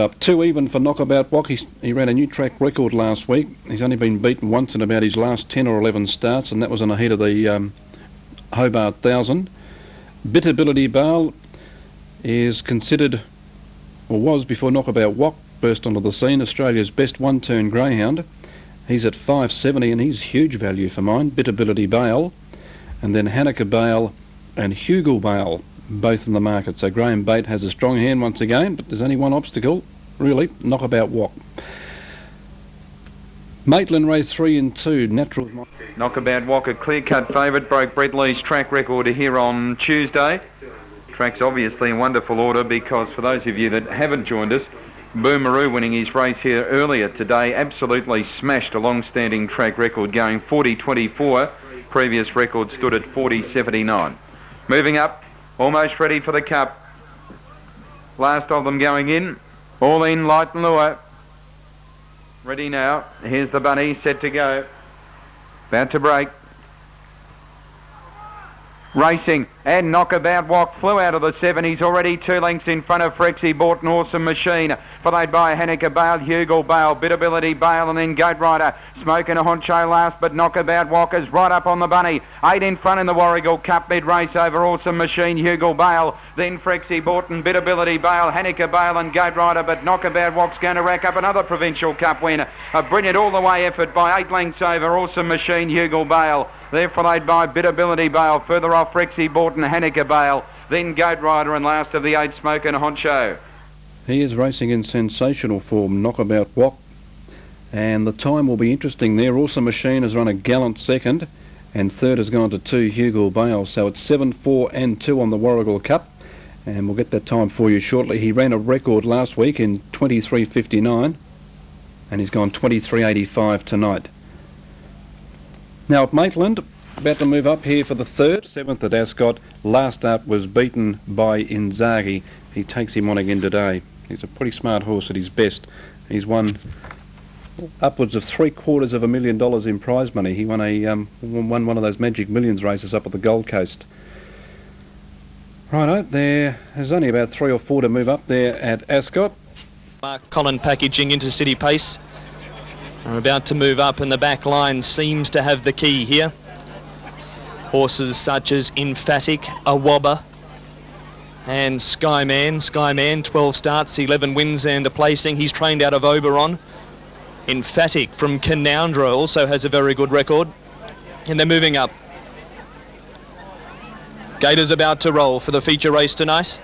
Up 2 even for Knockabout Walk. He ran a new track record last week. He's only been beaten once in about his last 10 or 11 starts, and that was on the heat of the Hobart 1000. Bitability Bale is considered, or was before Knockabout Walk burst onto the scene, Australia's best one-turn greyhound. He's at 570 and he's huge value for mine. Bitability Bale, and then Hanukkah Bale and Warragul Bale, both in the market. So Graham Bate has a strong hand once again, but there's only one obstacle, really, Knockabout Walk. Maitland race 3 and 2, natural. Knockabout Walk, a clear-cut favourite, broke Brett Lee's track record here on Tuesday. Track's obviously in wonderful order because for those of you that haven't joined us, Boomeroo winning his race here earlier today absolutely smashed a long-standing track record going 40.24. Previous record stood at 40.79. Moving up, almost ready for the cup. Last of them going in. All in, Light and Lure. Ready now. Here's the bunny, set to go. About to break. Racing, and Knockabout Walk flew out of the 70s already, 2 lengths in front of Frexy, bought an awesome machine, followed by Hanukkah Bale, Warragul Bale, Bitability Bale, and then Goat Rider, Smoking a Honcho last, but Knockabout Walk is right up on the bunny, 8 in front in the Warragul Cup mid-race over Awesome Machine, Warragul Bale, then Frexy, Borton, Bitability Bale, Hanukkah Bale and Goat Rider, but Knockabout Walk's going to rack up another Provincial Cup win. A brilliant all-the-way effort by 8 lengths over Awesome Machine, Warragul Bale. They're followed by Bitability Bale, further off Frexy, Borton, Hanukkah Bale, then Goat Rider, and last of the 8, Smoking a Honcho. He is racing in sensational form, Knockabout Walk, and the time will be interesting there. Awesome Machine has run a gallant second, and third has gone to 2, Warragul Bale, so it's 7, 4 and 2 on the Warragul Cup, and we'll get that time for you shortly. He ran a record last week in 23.59, and he's gone 23.85 tonight. Now at Maitland, about to move up here for the third, 7th at Ascot. Last up was beaten by Inzaghi. He takes him on again today. He's a pretty smart horse at his best. He's won upwards of $750,000 in prize money. He won one of those Magic Millions races up at the Gold Coast. Righto, there's only about 3 or 4 to move up there at Ascot. Mark Collin packaging Intercity pace. Are about to move up, and the back line seems to have the key here. Horses such as Emphatic, Awaba and Skyman. Skyman, 12 starts, 11 wins and a placing. He's trained out of Oberon. Emphatic from Canoundra also has a very good record. And they're moving up. Gator's about to roll for the feature race tonight.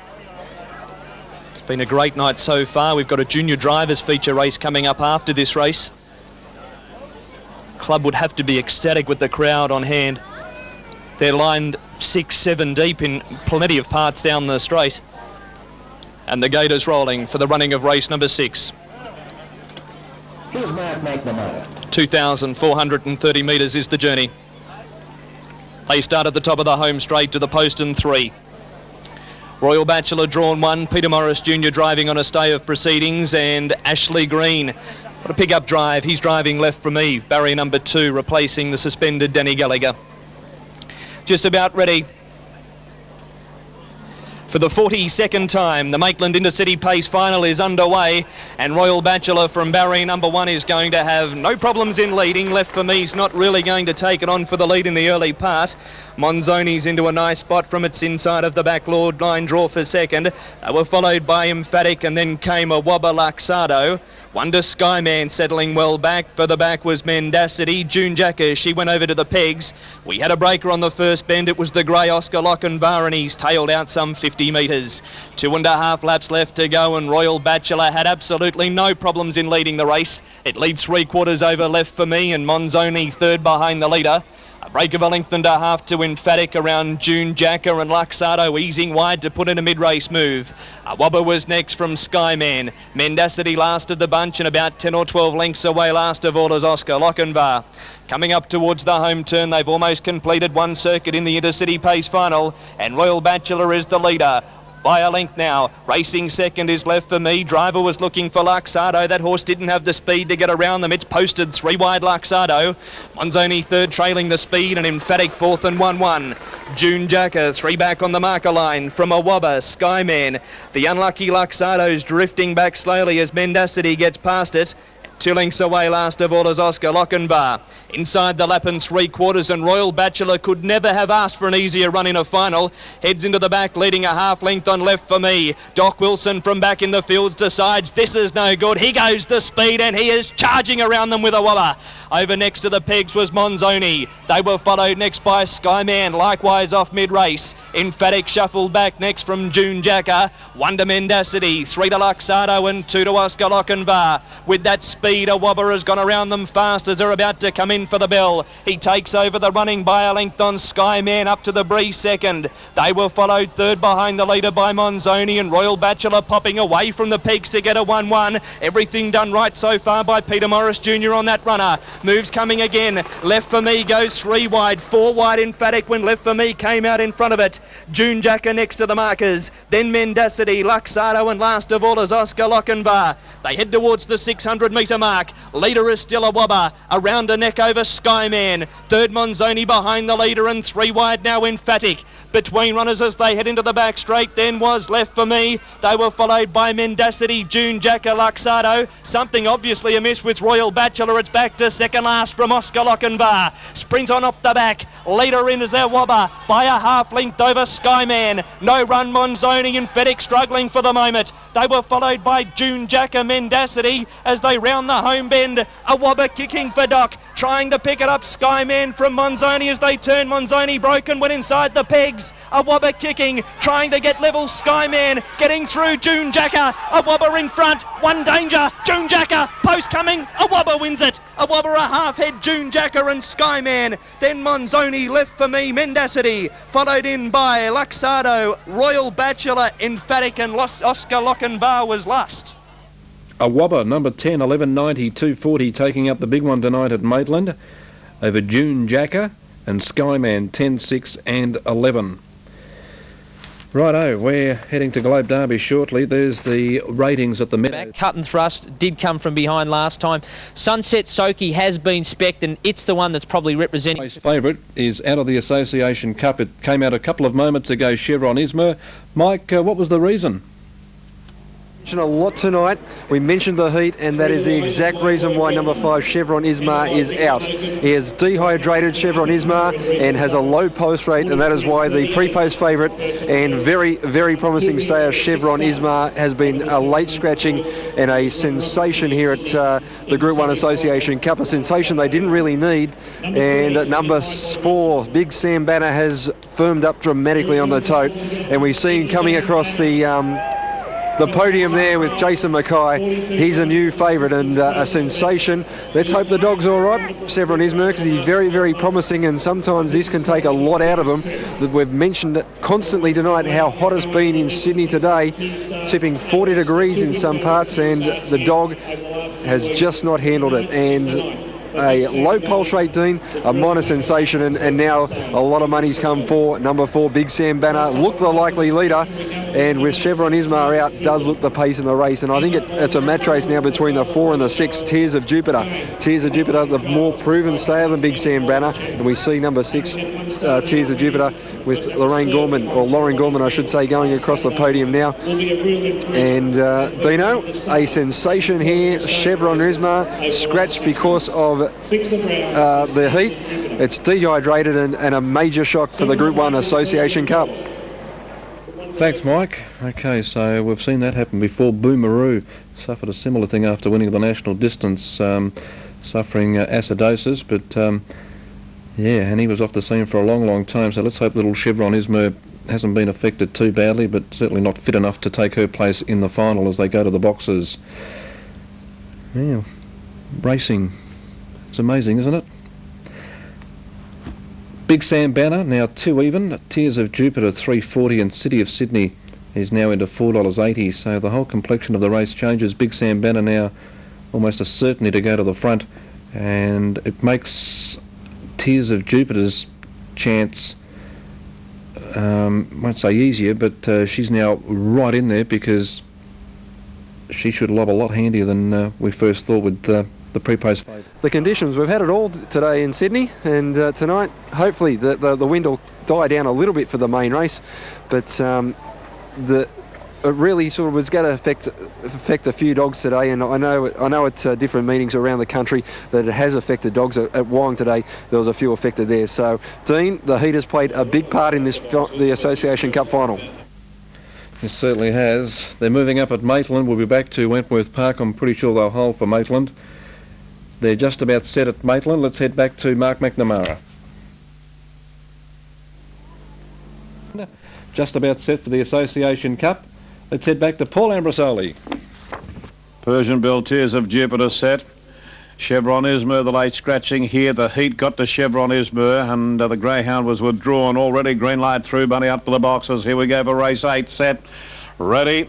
It's been a great night so far. We've got a junior drivers feature race coming up after this race. Club would have to be ecstatic with the crowd on hand. They're lined 6, 7 deep in plenty of parts down the straight. And the Gator's rolling for the running of race number 6. Here's Mark McNamara. 2,430 metres is the journey. They start at the top of the home straight to the post and 3. Royal Bachelor drawn 1, Peter Morris Jr. driving on a stay of proceedings, and Ashley Green. What a pick-up drive. He's driving left from Eve. Barrier number 2 replacing the suspended Danny Gallagher. Just about ready. For the 42nd time, the Maitland Intercity Pace final is underway, and Royal Bachelor from barrier number 1 is going to have no problems in leading. Left for Me's not really going to take it on for the lead in the early part. Monzoni's into a nice spot from its inside of the back Lord line draw for second. They were followed by Emphatic, and then came a Wobber Luxardo. Wonder Skyman settling well back. Further back was Mendacity. June Jacker, she went over to the pegs. We had a breaker on the first bend. It was the grey Oscar Lochinvar, and he's tailed out some 50 metres. 2.5 laps left to go, and Royal Bachelor had absolutely no problems in leading the race. It leads 3/4 over left for me, and Monzoni third behind the leader. A break of 1.5 to Emphatic around June Jacker, and Luxardo easing wide to put in a mid-race move. Wobber was next from Skyman. Mendacity last of the bunch, and about 10 or 12 lengths away last of all is Oscar Lochinvar. Coming up towards the home turn, they've almost completed one circuit in the Intercity Pace final, and Royal Bachelor is the leader. by a length now. Racing second is Left for Me. Driver was looking for Luxardo. That horse didn't have the speed to get around them. It's posted 3 wide Luxardo. Monzoni third, trailing the speed, and Emphatic fourth and 1-1. June Jacker 3 back on the marker line from Awaba. Skyman. The unlucky Luxardo's drifting back slowly as Mendacity gets past it. 2 lengths away last of all is Oscar Lochinvar. Inside the lap and 3/4, and Royal Bachelor could never have asked for an easier run in a final. Heads into the back, leading a half length on Left for Me. Doc Wilson from back in the fields decides this is no good. He goes the speed and he is charging around them with a wobber. Over next to the pegs was Monzoni. They were followed next by Skyman, likewise off mid-race. Emphatic shuffled back next from June Jacker. 1 to Mendacity, 3 to Luxardo and 2 to Oscar Lochinvar. With that speed, a wobber has gone around them fast as they're about to come in for the bell. He takes over the running by a length on Skyman up to the breeze second. They were followed third behind the leader by Monzoni, and Royal Bachelor popping away from the pegs to get a 1-1. Everything done right so far by Peter Morris Jr. on that runner. Moves coming again. Left for Me goes 3 wide, 4 wide Emphatic when Left for Me came out in front of it. June Jacker next to the markers. Then Mendacity, Luxardo, and last of all is Oscar Lochinvar. They head towards the 600 metre mark. Leader is still a wobber. Around a neck over Skyman. Third Monzoni behind the leader, and 3 wide now Emphatic. Between runners as they head into the back straight then was Left for Me. They were followed by Mendacity, June Jacker, Luxardo. Something obviously amiss with Royal Bachelor. It's back to second last from Oscar Lochinvar. Sprint on up the back. Leader in is our wobber by a half length over Skyman. No run Monzoni, and Emphatic struggling for the moment. They were followed by June Jacker, Mendacity as they round the home bend. A wobber kicking for Doc. Trying to pick it up Skyman from Monzoni as they turn. Monzoni broken when inside the pegs. A wobber kicking, trying to get level. Skyman getting through June Jacker. A wobber in front, 1 danger. June Jacker, post coming. A wobber wins it. A wobber a half head, June Jacker and Skyman. Then Monzoni, Left for Me, Mendacity. Followed in by Luxardo, Royal Bachelor, Emphatic, and Oscar Lochinvar was last. A wobber, number 10, 11.90, 2.40, taking up the big one tonight at Maitland over June Jacker and Skyman, 10, 6 and 11. Righto, we're heading to Globe Derby shortly. There's the ratings at the Meadows. Back, cut and thrust, did come from behind last time. Sunset Soki has been spec'd, and it's the one that's probably representing. His favourite is out of the Association Cup. It came out a couple of moments ago, Chevron Isma. Mike, what was the reason? A lot tonight. We mentioned the heat, and that is the exact reason why number 5 Chevron Isma is out. He is dehydrated, Chevron Isma, and has a low post rate, and that is why the pre-post favourite and very, very promising stayer Chevron Isma has been a late scratching and a sensation here at the Group 1 Association Cup, a sensation they didn't really need. And at number 4, Big Sam Banner has firmed up dramatically on the tote, and we see him coming across the podium there with Jason Mackay. He's a new favourite and a sensation. Let's hope the dog's all right, Chevron Isma, because he's very, very promising, and sometimes this can take a lot out of him. We've mentioned constantly tonight how hot it's been in Sydney today, tipping 40 degrees in some parts, and the dog has just not handled it. And a low pulse rate, Dean, a minor sensation, and now a lot of money's come for number 4, Big Sam Banner. Looked the likely leader, and with Chevron Isma out, does look the pace in the race. And I think it's a match race now between the 4 and the 6, Tears of Jupiter. Tears of Jupiter, the more proven stayer than Big Sam Banner, and we see number 6, Tears of Jupiter, with Lauren Gorman, I should say, going across the podium now. And Dino, a sensation here. Chevron Isma scratched because of the heat. It's dehydrated and a major shock for the Group 1 Association Cup. Thanks, Mike. Okay, so we've seen that happen before. Boomeroo suffered a similar thing after winning the national distance, suffering acidosis, but yeah, and he was off the scene for a long, long time. So let's hope little Chevron Isma hasn't been affected too badly, but certainly not fit enough to take her place in the final as they go to the boxes. Yeah, racing. It's amazing, isn't it? Big Sam Banner, now 2 even. Tears of Jupiter, 3.40, and City of Sydney is now into $4.80. So the whole complexion of the race changes. Big Sam Banner now almost a certainty to go to the front, and it makes Tears of Jupiter's chance won't say easier, but she's now right in there because she should lob a lot handier than we first thought with the pre-post fade. The conditions, we've had it all today in Sydney, and tonight hopefully the wind will die down a little bit for the main race, but it really sort of was going to affect a few dogs today, and I know at different meetings around the country that it has affected dogs. At Wyong today there was a few affected there. So Dean, the heat has played a big part in the Association Cup final. It certainly has. They're moving up at Maitland. We'll be back to Wentworth Park. I'm pretty sure they'll hold for Maitland. They're just about set at Maitland. Let's head back to Mark McNamara. Just about set for the Association Cup. Let's head back to Paul Ambrosoli. Persian Belle, Tears of Jupiter set. Chevron Ismer, the late scratching here. The heat got to Chevron Ismer, and the Greyhound was withdrawn already. Green light through, Bunny up to the boxes. Here we go for race 8 set. Ready.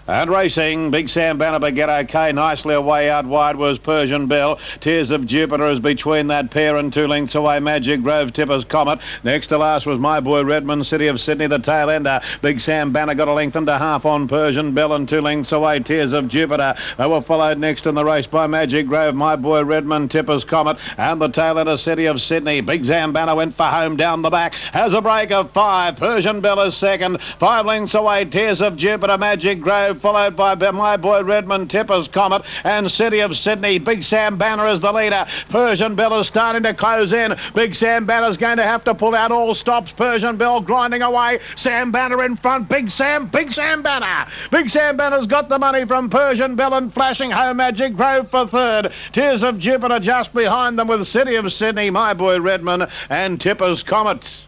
And racing, Big Sam Banner get okay. Nicely away out wide was Persian Belle. Tears of Jupiter is between that pair and 2 lengths away. Magic Grove, Tipper's Comet. Next to last was My Boy Redmond, City of Sydney, the tail ender. Big Sam Banner got a length and a half on Persian Belle, and 2 lengths away Tears of Jupiter. They were followed next in the race by Magic Grove, My Boy Redmond, Tipper's Comet, and the tail ender, City of Sydney. Big Sam Banner went for home down the back. Has a break of 5. Persian Belle is second. 5 lengths away Tears of Jupiter, Magic Grove, followed by My Boy Redmond, Tipper's Comet, and City of Sydney. Big Sam Banner is the leader. Persian Belle is starting to close in. Big Sam Banner's going to have to pull out all stops. Persian Belle grinding away. Sam Banner in front. Big Sam Banner. Big Sam Banner's got the money from Persian Belle and flashing home. Magic Grove for third. Tears of Jupiter just behind them with City of Sydney, My Boy Redmond, and Tipper's Comet.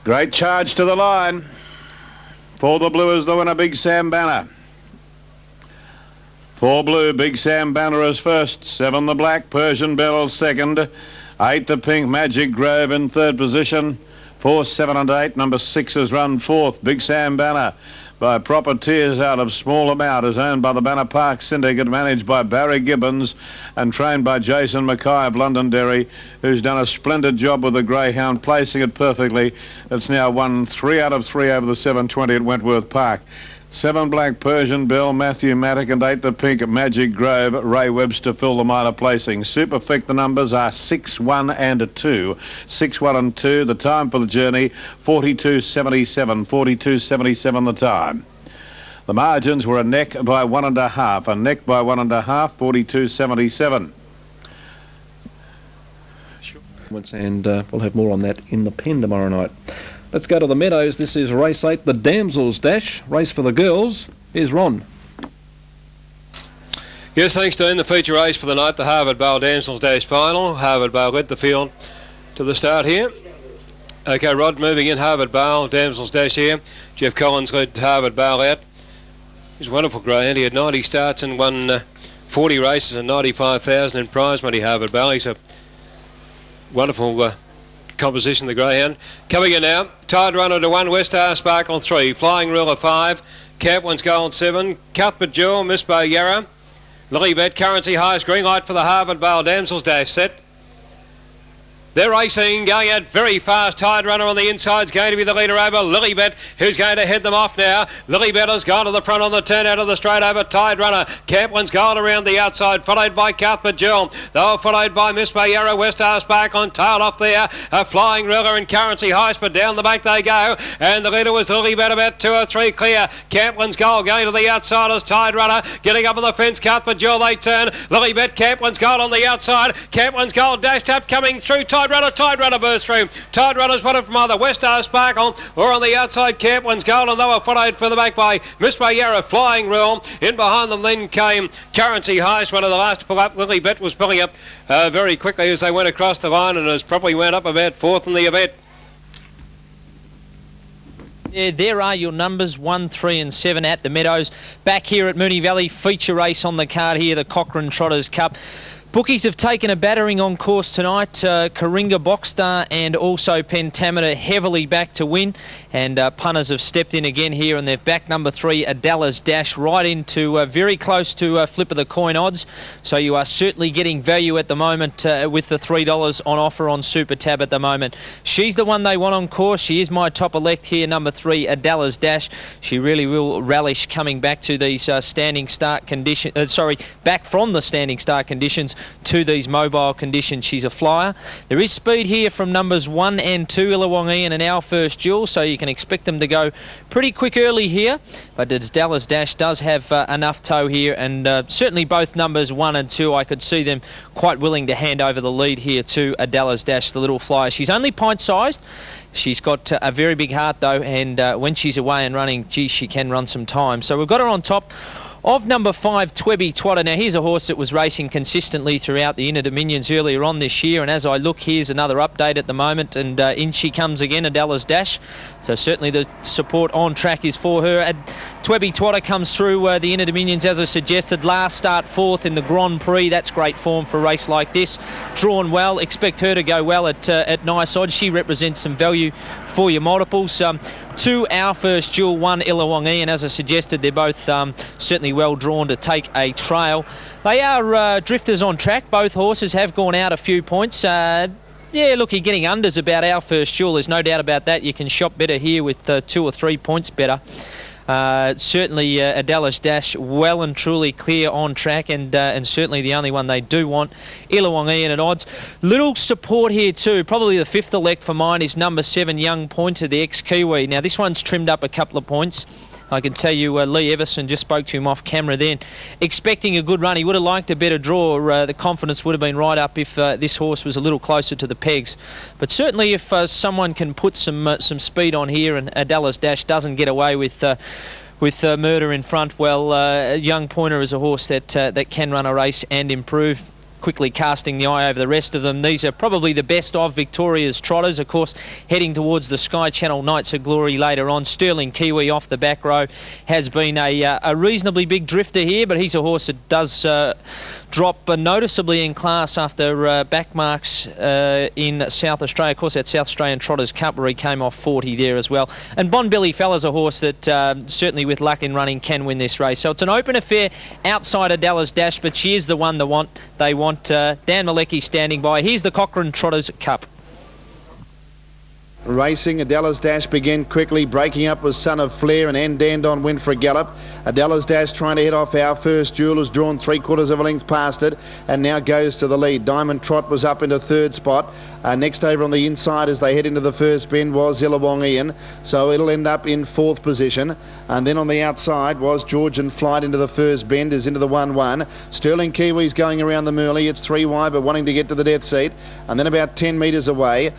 Great charge to the line. For the blue is the winner, Big Sam Banner. For blue, Big Sam Banner is first. 7 the black, Persian Belle second. 8 the pink, Magic Grove in third position. 4, 7 and 8. Number 6 is run fourth. Big Sam Banner by Proper Tears out of small amount is owned by the Banner Park Syndicate, managed by Barry Gibbons and trained by Jason Mackay of Londonderry, who's done a splendid job with the Greyhound, placing it perfectly. It's now won 3 out of 3 over the 720 at Wentworth Park. 7 black, Persian Belle, Matthew Maddock, and 8 the pink, Magic Grove, Ray Webster fill the minor placing. Superfect, the numbers are 6, 1 and 2. 6, 1 and 2. The time for the journey, 42.77. 42.77 the time. The margins were a neck by 1.5. A neck by 1.5, 42.77. And we'll have more on that in the pen tomorrow night. Let's go to the Meadows. This is race 8, the Damsels Dash. Race for the girls. Here's Ron. Yes, thanks, Dean. The feature race for the night, the Harvard Vale Damsels Dash final. Harvard Vale led the field to the start here. Okay, Rod moving in. Harvard Vale Damsels Dash here. Jeff Collins led Harvard Vale out. He's a wonderful greyhound. He had 90 starts and won 40 races and 95,000 in prize money. Harvard Vale. He's a wonderful composition, the greyhound. Coming in now, Tide Runner to 1, West Star Sparkle 3, Flying Ruler 5, Cap One's Gold 7, Cuthbert Jewel, Miss Bo Yarra, Lilybet, Currency Highest, green light for the Harvard Vale Damsels Dash set. They're racing, going out very fast. Tide Runner on the inside is going to be the leader over Lilybet, who's going to head them off now. Lilybet has gone to the front on the turn out of the straight over Tide Runner. Camp One's Gold around the outside, followed by Cuthbert Jewel. They were followed by Miss Bayera, West Star Spark on tail off there. A Flying Ruler and Currency Heist, but down the back they go. And the leader was Lilybet, about 2 or 3 clear. Camp One's Gold going to the outside as Tide Runner. Getting up on the fence, Cuthbert Jewel, they turn. Lilybet, Camp One's Gold on the outside. Camp One's Gold dashed up, coming through Tide Runner burst through. Tide Runner's wanted from either West Star Sparkle or on the outside Camp One's Gold, and they were followed for the back by Miss Bayera, Flying Rule. In behind them then came Currency Heist, one of the last to pull up. Lilybet was pulling up very quickly as they went across the line, and has probably went up about 4th in the event. Yeah, there are your numbers, 1, 3 and 7 at the Meadows. Back here at Moonee Valley, feature race on the card here, the Cochrane Trotters Cup. Bookies have taken a battering on course tonight. Karinga Boxstar and also Pentameter heavily back to win. And punters have stepped in again here, and they've backed number 3, Adela's Dash, right into very close to flip of the coin odds. So you are certainly getting value at the moment with the $3 on offer on Super Tab at the moment. She's the one they want on course. She is my top elect here, number 3, Adela's Dash. She really will relish coming back to these standing start conditions. Back from the standing start conditions to these mobile conditions. She's a flyer. There is speed here from numbers 1 and 2, Illawong Ian and Our First Jewel, so you can expect them to go pretty quick early here. But Adela's Dash does have enough toe here, and certainly both numbers 1 and 2, I could see them quite willing to hand over the lead here to Adela's Dash, the little flyer. She's only pint-sized. She's got a very big heart, though, and when she's away and running, gee, she can run some time. So we've got her on top of number 5, Twebby Twatter. Now, here's a horse that was racing consistently throughout the Inner Dominions earlier on this year, and as I look, here's another update at the moment, and in she comes again, Adela's Dash. So certainly the support on track is for her. Twebby Twatter comes through the Inner Dominions, as I suggested. Last start 4th in the Grand Prix. That's great form for a race like this. Drawn well. Expect her to go well at nice odds. She represents some value for your multiples. 2, Our First Jewel, 1, Illawong Ian. As I suggested, they're both certainly well drawn to take a trail. They are drifters on track. Both horses have gone out a few points. Yeah, look, you're getting unders about Our First Jewel. There's no doubt about that. You can shop better here with 2 or 3 points better. Certainly Adela's Dash well and truly clear on track, and certainly the only one they do want, Illawong Ian at odds. Little support here too. Probably the 5th elect for mine is number 7, Young Pointer, the ex-Kiwi. Now this one's trimmed up a couple of points. I can tell you Lee Everson just spoke to him off camera then, expecting a good run. He would have liked a better draw. The confidence would have been right up if this horse was a little closer to the pegs. But certainly if someone can put some speed on here and Adela's Dash doesn't get away with Murder in front, well, Young Pointer is a horse that can run a race and improve. Quickly casting the eye over the rest of them. These are probably the best of Victoria's trotters, of course, heading towards the Sky Channel Knights of Glory later on. Sterling Kiwi off the back row has been a reasonably big drifter here, but he's a horse that does drop noticeably in class after back marks in South Australia. Of course, that South Australian Trotters Cup where he came off 40 there as well. And Bon Billy Fella's a horse that certainly with luck in running can win this race. So it's an open affair outside Adela's Dash, but she is the one they want. Dan Malecki standing by. Here's the Cochrane Trotters Cup. Racing, Adela's Dash began quickly, breaking up with Son of Flair, and Dandon went for a gallop. Adela's Dash trying to head off Our First Jewel, has drawn 3/4 of a length past it and now goes to the lead. Diamond Trot was up into 3rd spot. Next over on the inside as they head into the first bend was Illawong Ian, so it'll end up in 4th position. And then on the outside was Georgian Flight into the first bend, is into the 1-1. Sterling Kiwi's going around the Moonee. It's 3 wide but wanting to get to the death seat. And then about 10 metres away,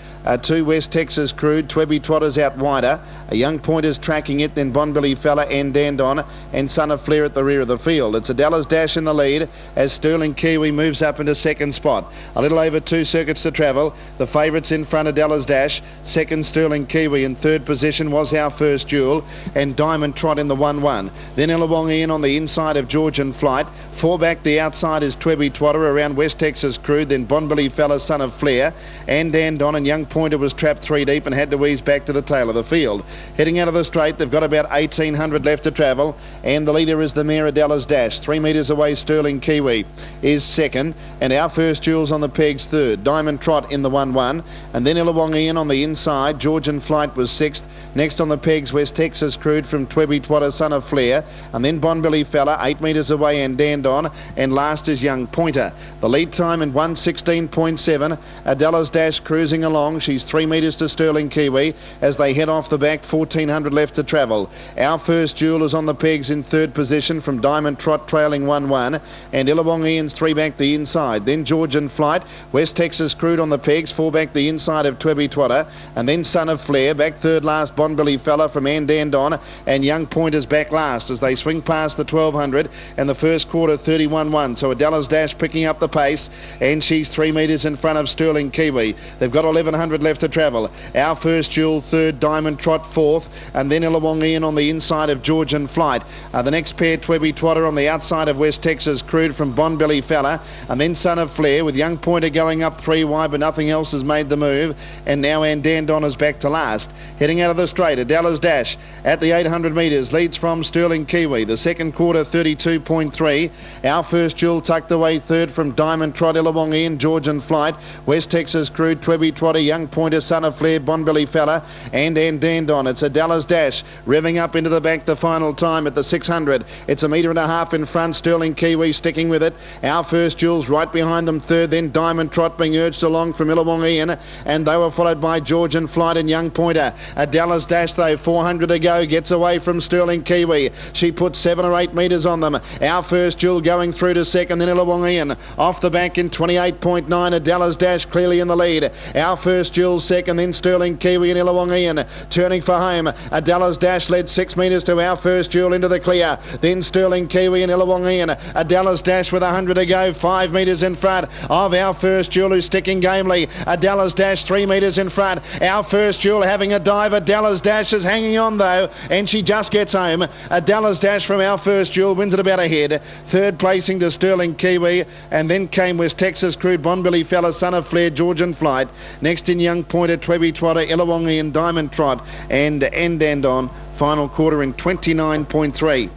2 West Texas Crude, Twebby Twatter's out wider. A Young Pointer's tracking it, then Bon Billy Fella and Dandon and Son of Flair at the rear of the field. It's Adela's Dash in the lead as Sterling Kiwi moves up into 2nd spot. A little over 2 circuits to travel. The favourites in front, Adela's Dash. 2nd, Sterling Kiwi. In 3rd position was Our First Jewel and Diamond Trot in the 1-1. Then Illawong Ian on the inside of Georgian Flight. 4 back the outside is Twebby Twatter around West Texas Crude, then Bon Billy Fella, Son of Flair. And Dandon and Young Pointer was trapped 3 deep and had to ease back to the tail of the field. Heading out of the straight, they've got about 1,800 left to travel, and the leader is the mare Adela's Dash. 3 metres away, Sterling Kiwi is 2nd, and Our First Jewel's on the pegs 3rd. Diamond Trot in the 1-1, and then Illawong Ian on the inside. Georgian Flight was 6th. Next on the pegs, West Texas Crude from Twebby Twatter, Son of Flair, and then Bon Billy Fella, 8 metres away, and Dandon, and last is Young Pointer. The lead time in 1:16.7. Adela's Dash cruising along. She's 3 metres to Sterling Kiwi as they head off the back, 1,400 left to travel. Our First Jewel is on the pegs in 3rd position from Diamond Trot trailing 1-1, and Illawong Ian's 3 back the inside. Then Georgian Flight, West Texas Crude on the pegs, 4 back the inside of Twebby Twatter, and then Son of Flair back 3rd last, Bon Billy Fella from Dandon, and Young Pointer's back last as they swing past the 1,200 and the first quarter 31-1. So Adela's Dash picking up the pace, and she's 3 metres in front of Sterling Kiwi. They've got 1,100 left to travel. Our First Jewel 3rd, Diamond Trot 4th, and then Illawong Ian on the inside of Georgian Flight. The next pair, Twebby Twatter on the outside of West Texas Crude from Bonbilly Fella, and then Son of Flair with Young Pointer going up 3 wide, but nothing else has made the move, and now Andandon is back to last. Heading out of the straight, Adela's Dash at the 800 metres leads from Sterling Kiwi. The second quarter 32.3. Our First Jewel tucked away third from Diamond Trot, Illawongi and Georgian Flight. West Texas Crude, Twebby Twatter, Young Pointer, Son of Flair, Bonbilly Fella and Andandon. It's Adela's Dash revving up into the back the final time at the 600. It's 1.5 metres in front. Sterling Kiwi sticking with it. Our First Jewel's right behind them third. Then Diamond Trot being urged along from Illawongi, and they were followed by Georgian Flight and Young Pointer. Adela's Dash though, 400 to go, gets away from Sterling Kiwi. She puts 7 or 8 metres on them. Our First Jewel going through to second, then Illawongi off the back in 28.9. Adela's Dash clearly in the lead. Our First Jewel second, then Sterling Kiwi and Illawongi turning for home. Adela's Dash led 6 metres to Our First Jewel into the clear. Then Sterling Kiwi and Illawongi. Adela's Dash with 100 to go, 5 metres in front of Our First Jewel, who's sticking gamely. Adela's Dash 3 metres in front. Our First Jewel having a dive. Adela's Dash is hanging on though, and she just gets home. Adela's Dash from Our First Jewel wins it about a head. Third placing to Sterling Kiwi, and then came West Texas Crude, Bonbilly Fella, Son of Flair, Georgian Flight. Next in Young Pointer, Twebby Twatter, Illawongi and Diamond Trot, and Andandon. Final quarter in 29.3.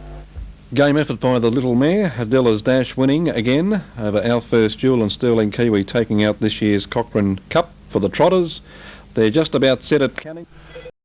Game effort by the little mare. Adela's Dash winning again over Our First Jewel and Sterling Kiwi taking out this year's Cochrane Cup for the Trotters. They're just about set at Canning.